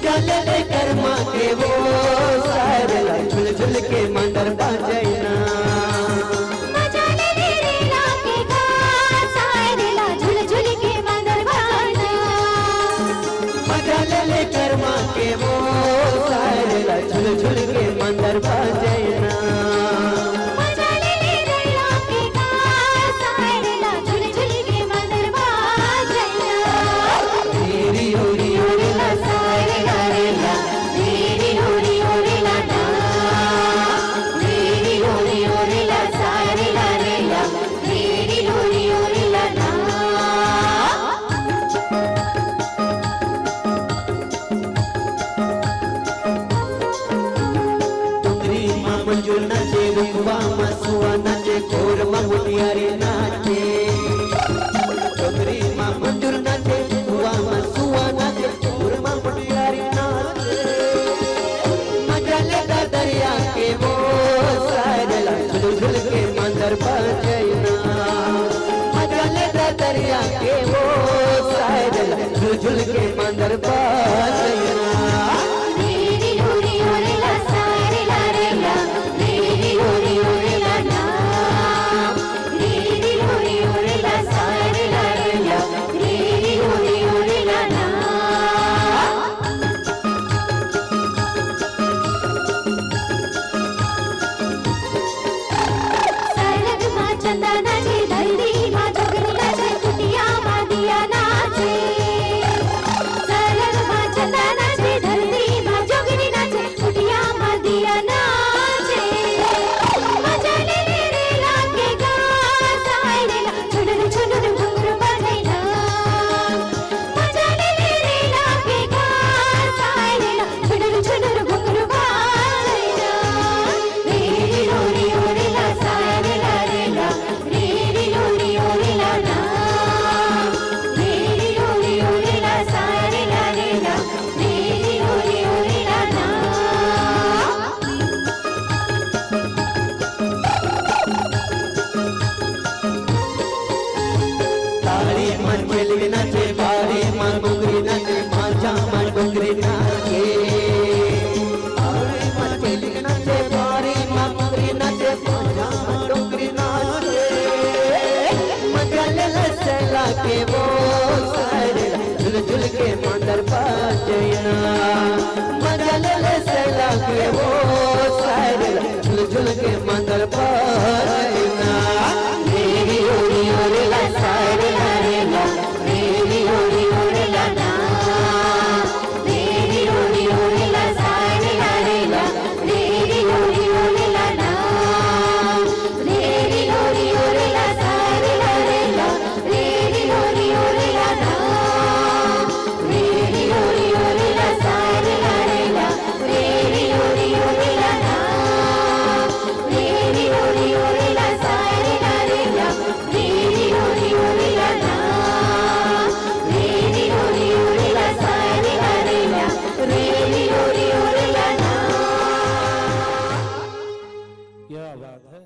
मजा ले ले कर्मा के वो सायरेला झुल झुल के मंदर बाजैना मजा ले ले रेला के गा सायरेला झुल झुल के मंदर बाजना मजा ले ले कर्मा के वो सायरेला झुल झुल के मंदर बाजैना मजा ले ले रेला के गा सायरेला झुल झुल के मंदर बाजना तेरी ओरी ओरेला सायरेला रेला तेरी ओरी ओरेला ना तेरी ओरी ओरेला सायरेला रेला तेरी ओरी ओरेला ना तुमरी माँ मंजूर नाचे रुकवा मसुआ नाचे कोर महुनियारी नाचे तुमरी माँ मंजूर नाचे रुकवा मसुआ नाचे कोर महुनियारी नाचे मजा लेता दरिया के वो सायरेला झुल झुल के मंदर बाजैना मजा लेता दरिया के वो सायरेला झुल झुल के मंदर बाजैना तेरी ओरी ओरेला सायरेला रेला तेरी ओरी ओरेला ना तेरी ओरी ओरेला सायरेला रेला तेरी ओरी ओरेला ना सारंग मा चंदा नाचे धरती मा जोगनी नाचे कुटिया मा दिया नाचे सारंग मा चंदा नाचे धरती मा जोगनी नाचे कुटिया मा दिया नाचे मजा ले ले रेला के गा सायरेला छुडुर छुडुर घुंघरू बाजैना मजा ले ले रेला के गा सायरेला छुडुर छुडुर घुंघरू बाजैना तेरी ओरी ओरेला सायरेला रेला तेरी ओरी ओरेला ना तेरी ओरी ओरेला सायरेला रेला तेरी ओरी ओरेला ना तारी मन खेली नाचे बारी मन डोंगरी नाचे माझा मन डोंगरी नाचे तारी मन खेली नाचे बारी मन डोंगरी नाचे माझा मन डोंगरी नाचे मजा ले ले सैला के वो सायरेला झुल झुल के मंदर बाजैना मजा ले ले सैला के वो सायरेला झुल झुल के मंदर बाजैना तेरी ओरी ओरेला सायरेला रेला तेरी ओरी ओरेला ना तेरी ओरी ओरेला सायरेला रेला तेरी ओरी ओरेला ना तेरी ओरी ओरेला सायरेला रेला तेरी ओरी ओरेला ना तेरी ओरी ओरेला सायरेला रेला तेरी ओरी ओरेला ना तेरी ओरी ओरेला सायरेला रेला तेरी ओरी ओरेला ना तेरी ओरी ओरेला सायरेला रेला तेरी ओरी ओरेला ना। क्या बात है।